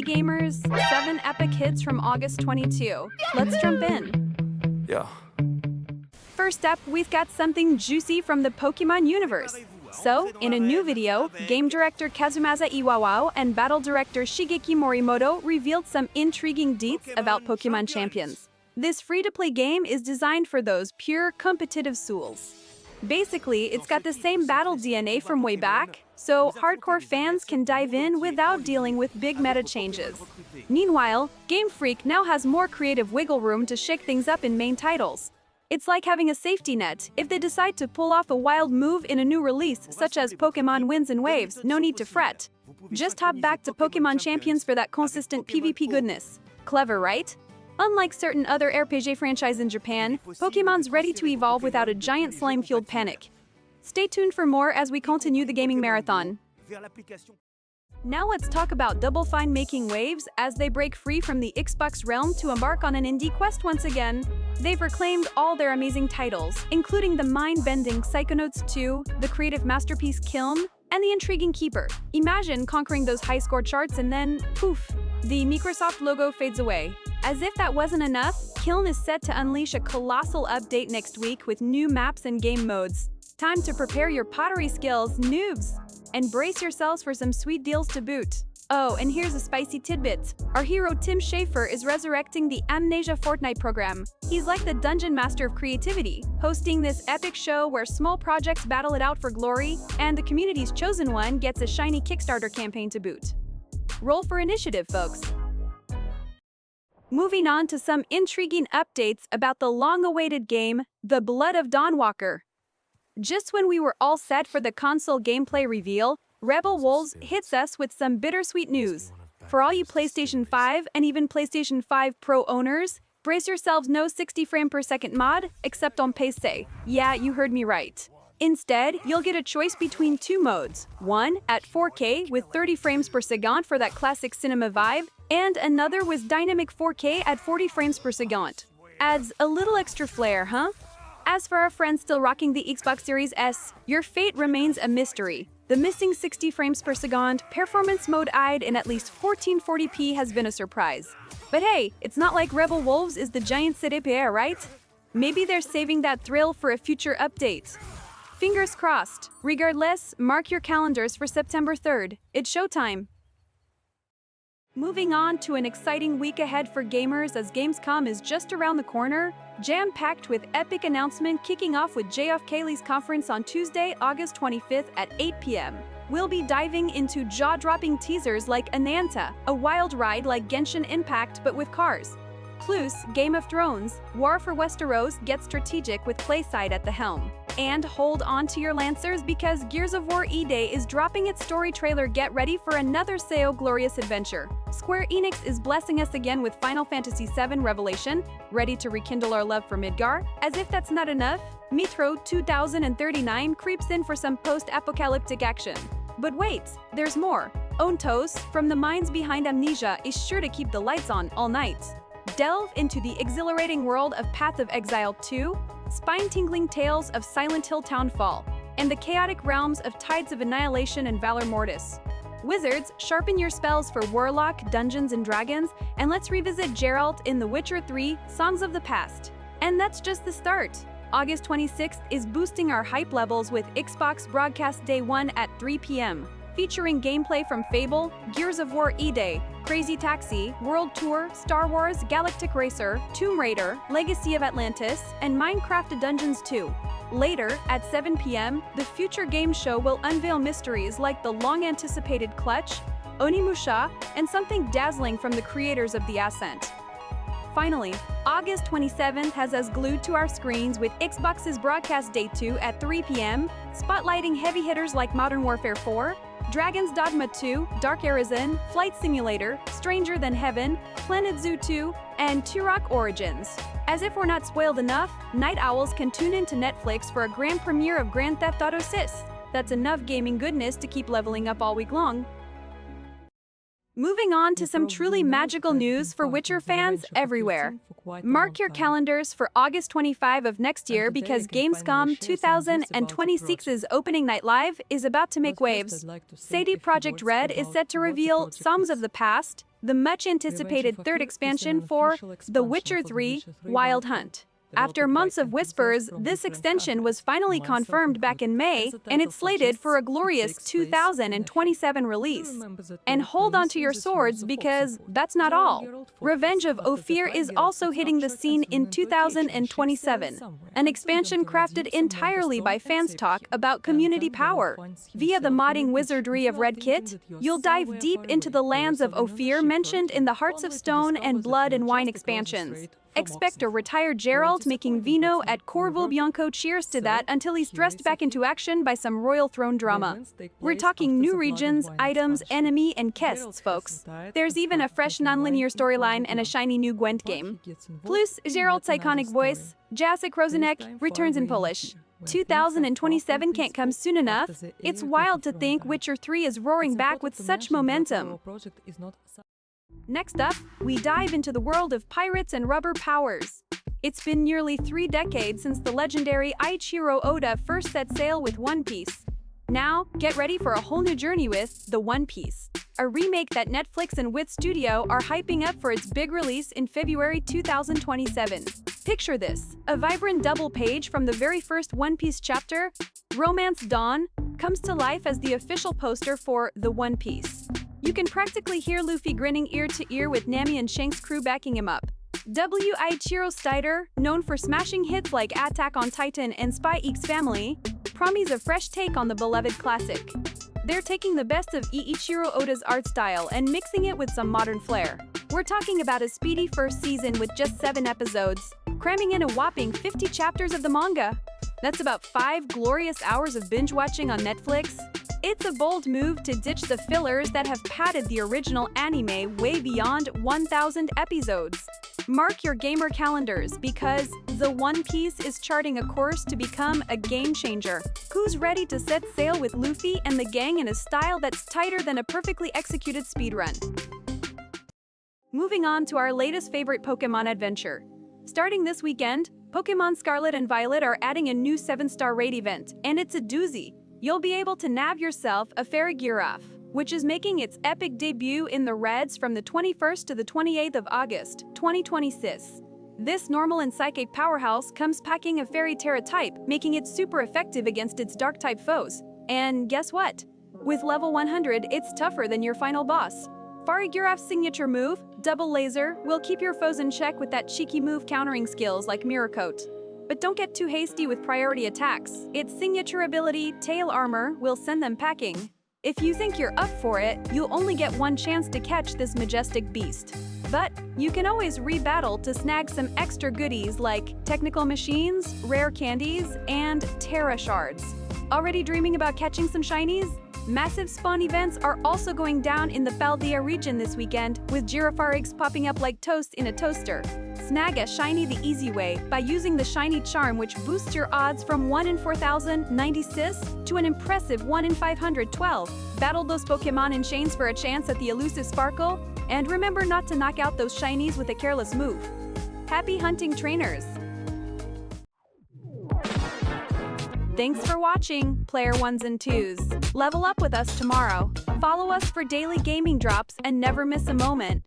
Hey gamers, 7 epic hits from August 22. Let's jump in. Yeah. First up, we've got something juicy from the Pokemon universe. So, in a new video, game director Kazumasa Iwawao and battle director Shigeki Morimoto revealed some intriguing deets about Pokemon Champions. This free-to-play game is designed for those pure competitive souls. Basically, it's got the same battle DNA from way back, so hardcore fans can dive in without dealing with big meta changes. Meanwhile, Game Freak now has more creative wiggle room to shake things up in main titles. It's like having a safety net. If they decide to pull off a wild move in a new release, such as Pokemon Winds and Waves, no need to fret. Just hop back to Pokemon Champions for that consistent PvP goodness. Clever, right? Unlike certain other RPG franchises in Japan, Pokemon's ready to evolve without a giant slime-fueled panic. Stay tuned for more as we continue the gaming marathon. Now let's talk about Double Fine making waves as they break free from the Xbox realm to embark on an indie quest once again. They've reclaimed all their amazing titles, including the mind-bending Psychonauts 2, the creative masterpiece Kiln, and the intriguing Keeper. Imagine conquering those high-score charts and then, poof, the Microsoft logo fades away. As if that wasn't enough, Kiln is set to unleash a colossal update next week with new maps and game modes. Time to prepare your pottery skills, noobs! And brace yourselves for some sweet deals to boot. Oh, and here's a spicy tidbit. Our hero Tim Schafer is resurrecting the Amnesia Fortnite program. He's like the dungeon master of creativity, hosting this epic show where small projects battle it out for glory, and the community's chosen one gets a shiny Kickstarter campaign to boot. Roll for initiative, folks. Moving on to some intriguing updates about the long-awaited game, The Blood of Dawnwalker. Just when we were all set for the console gameplay reveal, Rebel Wolves hits us with some bittersweet news. For all you PlayStation 5 and even PlayStation 5 Pro owners, brace yourselves, no 60 frame per second mod, except on PC. Yeah, you heard me right. Instead, you'll get a choice between two modes. One at 4K with 30 frames per second for that classic cinema vibe, and another with dynamic 4K at 40 frames per second. Adds a little extra flair, huh? As for our friends still rocking the Xbox Series S, your fate remains a mystery. The missing 60 frames per second, performance mode-eyed in at least 1440p has been a surprise. But hey, it's not like Rebel Wolves is the giant CDPR, right? Maybe they're saving that thrill for a future update. Fingers crossed. Regardless, mark your calendars for September 3rd. It's showtime. Moving on to an exciting week ahead for gamers as GamesCom is just around the corner, jam-packed with epic announcement kicking off with Geoff Keighley's conference on Tuesday, August 25th at 8 p.m. We'll be diving into jaw-dropping teasers like Ananta, a wild ride like Genshin Impact but with cars. Plus, Game of Thrones, War for Westeros gets strategic with Playside at the helm. And hold on to your Lancers because Gears of War E-Day is dropping its story trailer. Get ready for another SEO glorious adventure. Square Enix is blessing us again with Final Fantasy VII Revelation, ready to rekindle our love for Midgar. As if that's not enough, Metro 2039 creeps in for some post-apocalyptic action. But wait, there's more. Ontos, from the minds behind Amnesia, is sure to keep the lights on all night. Delve into the exhilarating world of Path of Exile 2, spine-tingling tales of Silent Hill Townfall, and the chaotic realms of Tides of Annihilation and Valor Mortis. Wizards, sharpen your spells for Warlock, Dungeons & Dragons, and let's revisit Geralt in The Witcher 3, Songs of the Past. And that's just the start. August 26th is boosting our hype levels with Xbox Broadcast Day 1 at 3 p.m., featuring gameplay from Fable, Gears of War E-Day, Crazy Taxi, World Tour, Star Wars, Galactic Racer, Tomb Raider, Legacy of Atlantis, and Minecraft Dungeons 2. Later, at 7 p.m., the Future Game Show will unveil mysteries like the long-anticipated Clutch, Onimusha, and something dazzling from the creators of The Ascent. Finally, August 27th has us glued to our screens with Xbox's Broadcast Day 2 at 3 p.m., spotlighting heavy hitters like Modern Warfare 4, Dragon's Dogma 2, Dark Arisen, Flight Simulator, Stranger Than Heaven, Planet Zoo 2, and Turok Origins. As if we're not spoiled enough, night owls can tune into Netflix for a grand premiere of Grand Theft Auto 6. That's enough gaming goodness to keep leveling up all week long. Moving on to some truly magical news for Witcher fans everywhere. Mark your calendars for August 25 of next year because GamesCom 2026's opening night live is about to make waves. CD Projekt Red is set to reveal Songs of the Past, the much-anticipated third expansion for The Witcher 3: Wild Hunt. After months of whispers, this extension was finally confirmed back in May, and it's slated for a glorious 2027 release. And hold on to your swords because that's not all. Revenge of Ophir is also hitting the scene in 2027, an expansion crafted entirely by fans talk about community power. Via the modding wizardry of Red Kit, you'll dive deep into the lands of Ophir mentioned in the Hearts of Stone and Blood and Wine expansions. Expect a retired Geralt making vino at Corvo Bianco. Cheers to that until he's thrust back into action by some royal throne drama. We're talking new regions, items, enemy, and quests, folks. There's even a fresh non-linear storyline and a shiny new Gwent game. Plus, Geralt's iconic voice, Jacek Rozenek, returns in Polish. 2027 can't come soon enough. It's wild to think Witcher 3 is roaring back with such momentum. Next up, we dive into the world of pirates and rubber powers. It's been nearly 3 decades since the legendary Eiichiro Oda first set sail with One Piece. Now, get ready for a whole new journey with The One Piece, a remake that Netflix and Wit Studio are hyping up for its big release in February 2027. Picture this, a vibrant double page from the very first One Piece chapter, Romance Dawn, comes to life as the official poster for The One Piece. You can practically hear Luffy grinning ear to ear with Nami and Shanks' crew backing him up. Eiichiro Oda, known for smashing hits like Attack on Titan and Spy X Family, promises a fresh take on the beloved classic. They're taking the best of Eiichiro Oda's art style and mixing it with some modern flair. We're talking about a speedy first season with just 7 episodes, cramming in a whopping 50 chapters of the manga. That's about 5 glorious hours of binge-watching on Netflix. It's a bold move to ditch the fillers that have padded the original anime way beyond 1,000 episodes. Mark your gamer calendars because The One Piece is charting a course to become a game changer. Who's ready to set sail with Luffy and the gang in a style that's tighter than a perfectly executed speedrun? Moving on to our latest favorite Pokemon adventure. Starting this weekend, Pokemon Scarlet and Violet are adding a new 7-star raid event, and it's a doozy. You'll be able to nab yourself a Farigiraf, which is making its epic debut in the Reds from the 21st to the 28th of August, 2026. This normal and psychic powerhouse comes packing a Fairy Terra type, making it super effective against its Dark-type foes. And guess what? With level 100, it's tougher than your final boss. Farigiraf's signature move, Double Laser, will keep your foes in check with that cheeky move countering skills like Mirror Coat. But don't get too hasty with priority attacks. Its signature ability, Tail Armor, will send them packing. If you think you're up for it, you'll only get one chance to catch this majestic beast. But you can always rebattle to snag some extra goodies like technical machines, rare candies, and Terra shards. Already dreaming about catching some shinies? Massive spawn events are also going down in the Paldea region this weekend, with Girafarig's popping up like toast in a toaster. Snag a shiny the easy way by using the shiny charm, which boosts your odds from 1 in 4,096 to an impressive 1 in 512. Battle those Pokemon in chains for a chance at the elusive Sparkle, and remember not to knock out those shinies with a careless move. Happy hunting, trainers! Thanks for watching, Player 1s and 2s. Level up with us tomorrow. Follow us for daily gaming drops and never miss a moment.